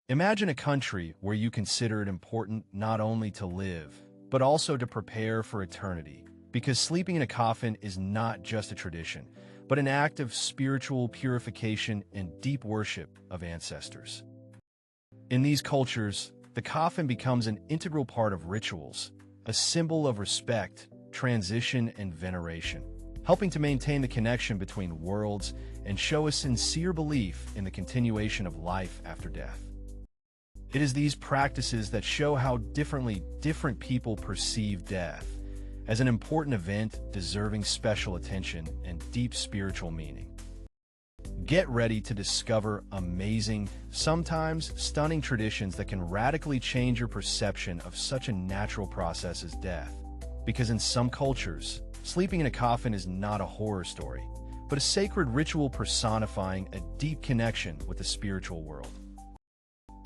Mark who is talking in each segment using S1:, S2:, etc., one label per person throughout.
S1: Imagine a country where you consider it important not only to live, but also to prepare for eternity, because sleeping in a coffin is not just a tradition, but an act of spiritual purification and deep worship of ancestors. In these cultures, the coffin becomes an integral part of rituals, a symbol of respect, transition, and veneration, helping to maintain the connection between worlds and show a sincere belief in the continuation of life after death. It is these practices that show how differently different people perceive death, as an important event deserving special attention and deep spiritual meaning. Get ready to discover amazing, sometimes stunning traditions that can radically change your perception of such a natural process as death. Because in some cultures, sleeping in a coffin is not a horror story, but a sacred ritual personifying a deep connection with the spiritual world.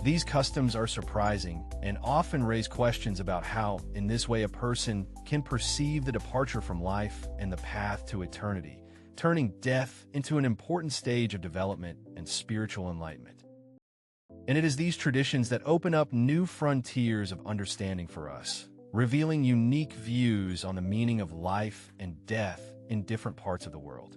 S1: These customs are surprising and often raise questions about how, in this way, a person can perceive the departure from life and the path to eternity, turning death into an important stage of development and spiritual enlightenment. And it is these traditions that open up new frontiers of understanding for us, revealing unique views on the meaning of life and death in different parts of the world.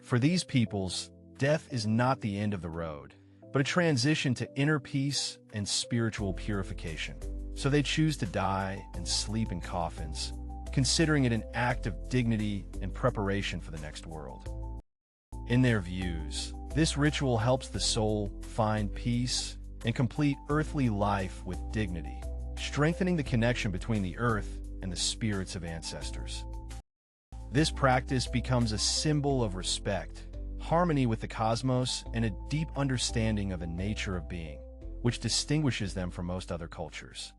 S1: For these peoples, death is not the end of the road, but a transition to inner peace and spiritual purification. So they choose to die and sleep in coffins, considering it an act of dignity and preparation for the next world. In their views, this ritual helps the soul find peace and complete earthly life with dignity, strengthening the connection between the earth and the spirits of ancestors. This practice becomes a symbol of respect, harmony with the cosmos, and a deep understanding of the nature of being, which distinguishes them from most other cultures.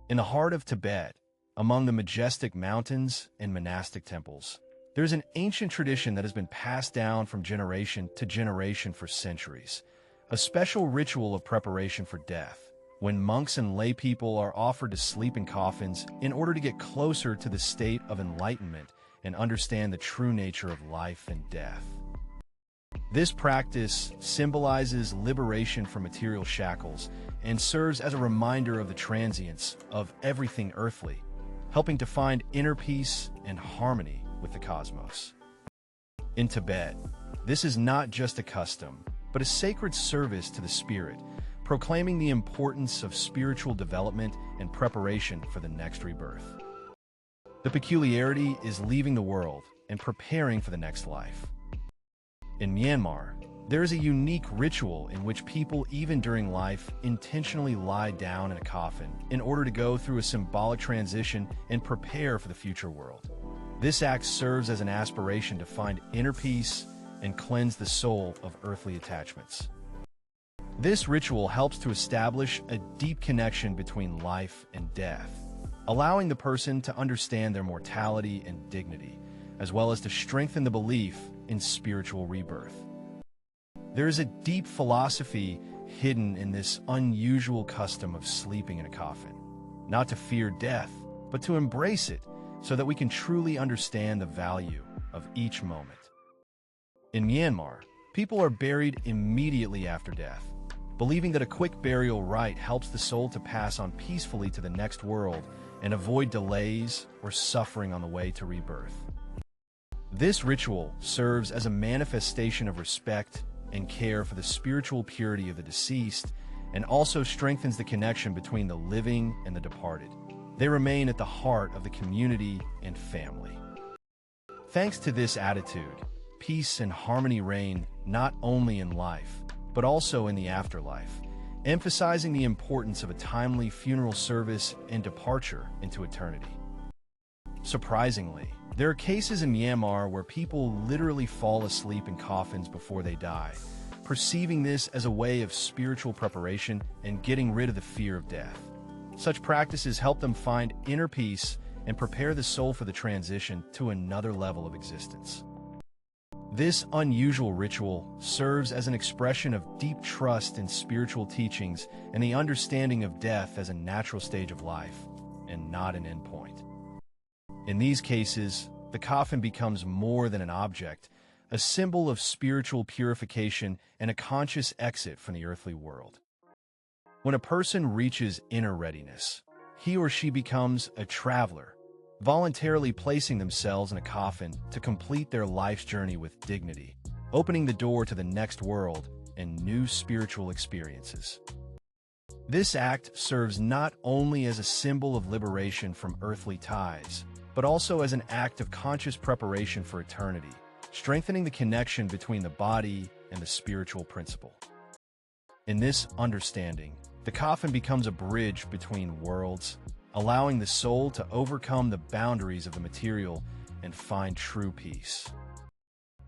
S1: In the heart of Tibet, among the majestic mountains and monastic temples, there is an ancient tradition that has been passed down from generation to generation for centuries, a special ritual of preparation for death, when monks and lay people are offered to sleep in coffins in order to get closer to the state of enlightenment and understand the true nature of life and death. This practice symbolizes liberation from material shackles and serves as a reminder of the transience of everything earthly, helping to find inner peace and harmony with the cosmos. In Tibet, this is not just a custom, but a sacred service to the spirit, proclaiming the importance of spiritual development and preparation for the next rebirth. The peculiarity is leaving the world and preparing for the next life. In Myanmar, there is a unique ritual in which people, even during life, intentionally lie down in a coffin in order to go through a symbolic transition and prepare for the future world. This act serves as an aspiration to find inner peace and cleanse the soul of earthly attachments. This ritual helps to establish a deep connection between life and death, allowing the person to understand their mortality and dignity, as well as to strengthen the belief in spiritual rebirth. There is a deep philosophy hidden in this unusual custom of sleeping in a coffin, not to fear death, but to embrace it so that we can truly understand the value of each moment. In Myanmar, people are buried immediately after death, believing that a quick burial rite helps the soul to pass on peacefully to the next world and avoid delays or suffering on the way to rebirth. This ritual serves as a manifestation of respect and care for the spiritual purity of the deceased and also strengthens the connection between the living and the departed. They remain at the heart of the community and family. Thanks to this attitude, peace and harmony reign not only in life, but also in the afterlife, emphasizing the importance of a timely funeral service and departure into eternity. Surprisingly, there are cases in Myanmar where people literally fall asleep in coffins before they die, perceiving this as a way of spiritual preparation and getting rid of the fear of death. Such practices help them find inner peace and prepare the soul for the transition to another level of existence. This unusual ritual serves as an expression of deep trust in spiritual teachings and the understanding of death as a natural stage of life, and not an endpoint. In these cases, the coffin becomes more than an object, a symbol of spiritual purification and a conscious exit from the earthly world. When a person reaches inner readiness, he or she becomes a traveler, voluntarily placing themselves in a coffin to complete their life's journey with dignity, opening the door to the next world and new spiritual experiences. This act serves not only as a symbol of liberation from earthly ties, but also as an act of conscious preparation for eternity, strengthening the connection between the body and the spiritual principle. In this understanding, the coffin becomes a bridge between worlds, allowing the soul to overcome the boundaries of the material and find true peace.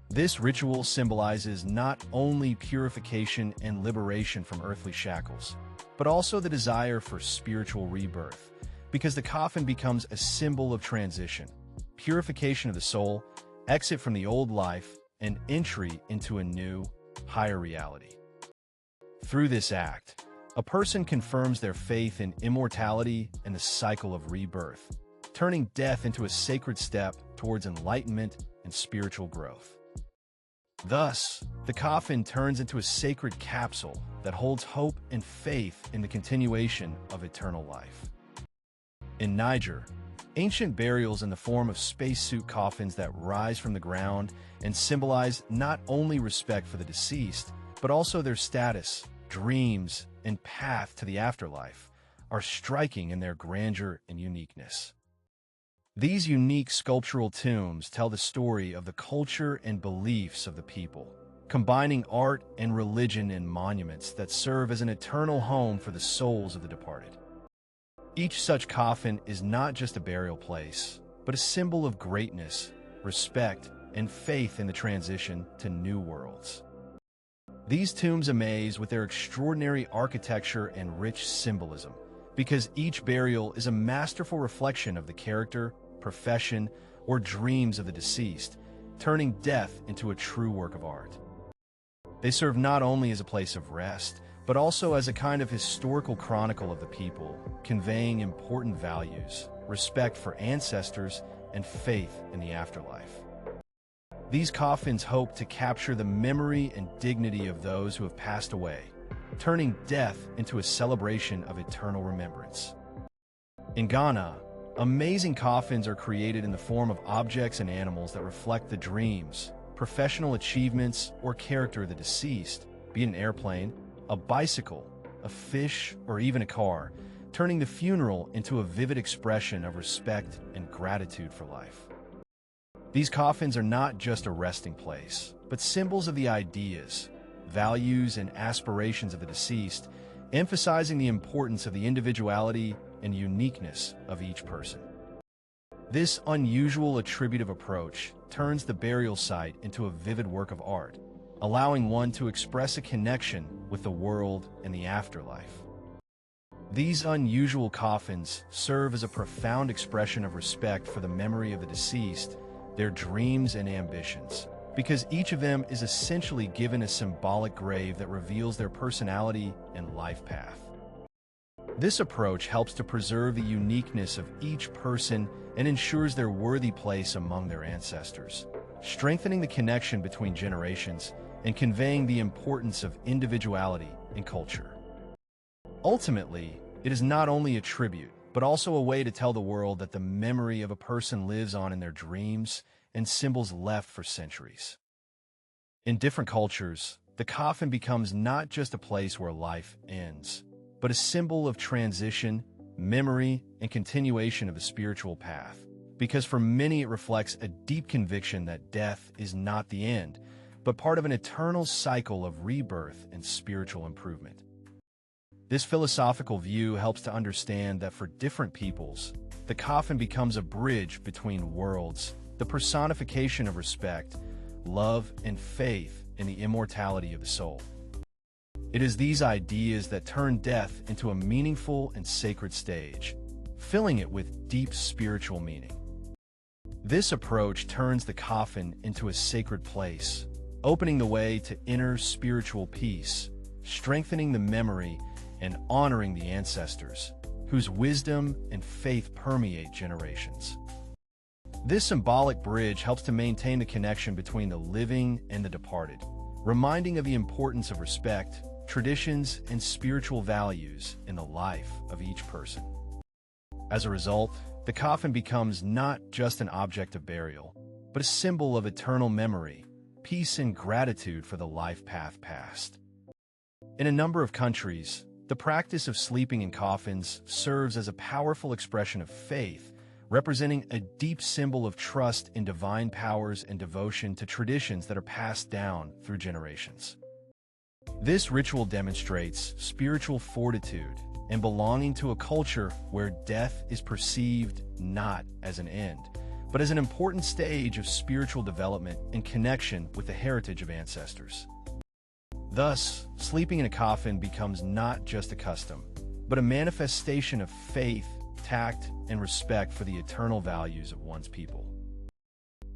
S1: This ritual symbolizes not only purification and liberation from earthly shackles, but also the desire for spiritual rebirth, because the coffin becomes a symbol of transition, purification of the soul, exit from the old life, and entry into a new, higher reality. Through this act, a person confirms their faith in immortality and the cycle of rebirth, turning death into a sacred step towards enlightenment and spiritual growth. Thus, the coffin turns into a sacred capsule that holds hope and faith in the continuation of eternal life. In Niger, ancient burials in the form of spacesuit coffins that rise from the ground and symbolize not only respect for the deceased, but also their status, dreams, and path to the afterlife, are striking in their grandeur and uniqueness. These unique sculptural tombs tell the story of the culture and beliefs of the people, combining art and religion in monuments that serve as an eternal home for the souls of the departed. Each such coffin is not just a burial place, but a symbol of greatness, respect, and faith in the transition to new worlds. These tombs amaze with their extraordinary architecture and rich symbolism, because each burial is a masterful reflection of the character, profession, or dreams of the deceased, turning death into a true work of art. They serve not only as a place of rest, but also as a kind of historical chronicle of the people, conveying important values, respect for ancestors, and faith in the afterlife. These coffins hope to capture the memory and dignity of those who have passed away, turning death into a celebration of eternal remembrance. In Ghana, amazing coffins are created in the form of objects and animals that reflect the dreams, professional achievements, or character of the deceased, be it an airplane, a bicycle, a fish, or even a car, turning the funeral into a vivid expression of respect and gratitude for life. These coffins are not just a resting place, but symbols of the ideas, values, and aspirations of the deceased, emphasizing the importance of the individuality and uniqueness of each person. This unusual attributive approach turns the burial site into a vivid work of art, allowing one to express a connection with the world and the afterlife. These unusual coffins serve as a profound expression of respect for the memory of the deceased, their dreams and ambitions, because each of them is essentially given a symbolic grave that reveals their personality and life path. This approach helps to preserve the uniqueness of each person and ensures their worthy place among their ancestors, strengthening the connection between generations and conveying the importance of individuality and culture. Ultimately, it is not only a tribute, but also a way to tell the world that the memory of a person lives on in their dreams and symbols left for centuries. In different cultures, the coffin becomes not just a place where life ends, but a symbol of transition, memory, and continuation of the spiritual path, because for many it reflects a deep conviction that death is not the end, but part of an eternal cycle of rebirth and spiritual improvement. This philosophical view helps to understand that for different peoples, the coffin becomes a bridge between worlds, the personification of respect, love, and faith in the immortality of the soul. It is these ideas that turn death into a meaningful and sacred stage, filling it with deep spiritual meaning. This approach turns the coffin into a sacred place, opening the way to inner spiritual peace, strengthening the memory and honoring the ancestors, whose wisdom and faith permeate generations. This symbolic bridge helps to maintain the connection between the living and the departed, reminding of the importance of respect, traditions, and spiritual values in the life of each person. As a result, the coffin becomes not just an object of burial, but a symbol of eternal memory, peace, and gratitude for the life path past. In a number of countries, the practice of sleeping in coffins serves as a powerful expression of faith, representing a deep symbol of trust in divine powers and devotion to traditions that are passed down through generations. This ritual demonstrates spiritual fortitude and belonging to a culture where death is perceived not as an end, but as an important stage of spiritual development and connection with the heritage of ancestors. Thus, sleeping in a coffin becomes not just a custom, but a manifestation of faith, tact, and respect for the eternal values of one's people.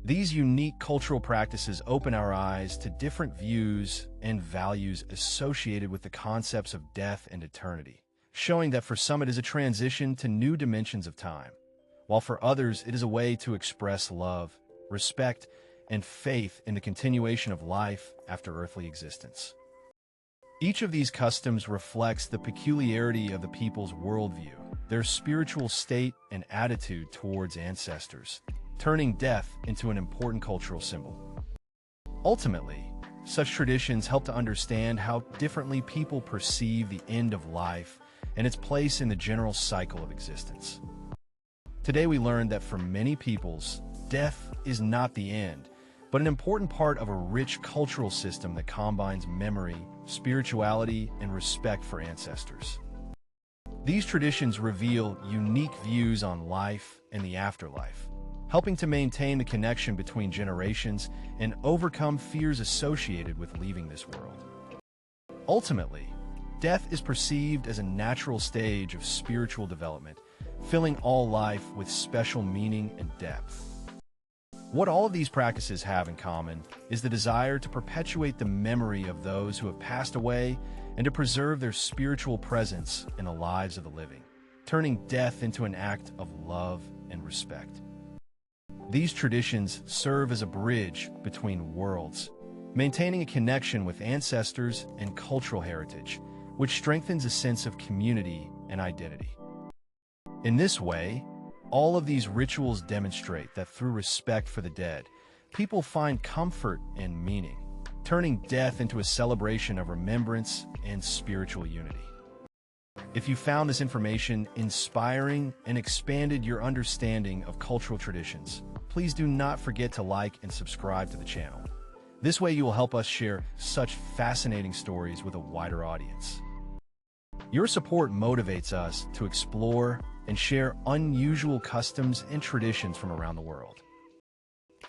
S1: These unique cultural practices open our eyes to different views and values associated with the concepts of death and eternity, showing that for some it is a transition to new dimensions of time, while for others it is a way to express love, respect, and faith in the continuation of life after earthly existence. Each of these customs reflects the peculiarity of the people's worldview, their spiritual state, and attitude towards ancestors, turning death into an important cultural symbol. Ultimately, such traditions help to understand how differently people perceive the end of life and its place in the general cycle of existence. Today we learned that for many peoples, death is not the end, but an important part of a rich cultural system that combines memory, spirituality, and respect for ancestors. These traditions reveal unique views on life and the afterlife, helping to maintain the connection between generations and overcome fears associated with leaving this world. Ultimately, death is perceived as a natural stage of spiritual development, filling all life with special meaning and depth. What all of these practices have in common is the desire to perpetuate the memory of those who have passed away and to preserve their spiritual presence in the lives of the living, turning death into an act of love and respect. These traditions serve as a bridge between worlds, maintaining a connection with ancestors and cultural heritage, which strengthens a sense of community and identity. In this way, all of these rituals demonstrate that through respect for the dead, people find comfort and meaning, turning death into a celebration of remembrance and spiritual unity. If you found this information inspiring and expanded your understanding of cultural traditions, please do not forget to like and subscribe to the channel. This way you will help us share such fascinating stories with a wider audience. Your support motivates us to explore and share unusual customs and traditions from around the world.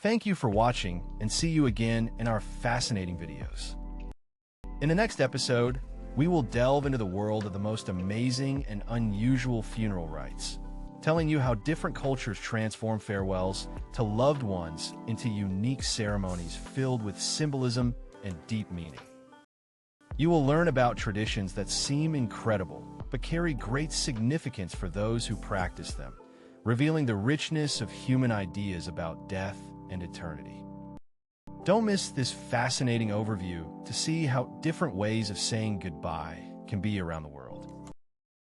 S1: Thank you for watching, and see you again in our fascinating videos. In the next episode, we will delve into the world of the most amazing and unusual funeral rites, telling you how different cultures transform farewells to loved ones into unique ceremonies filled with symbolism and deep meaning. You will learn about traditions that seem incredible, but carry great significance for those who practice them, revealing the richness of human ideas about death and eternity. Don't miss this fascinating overview to see how different ways of saying goodbye can be around the world.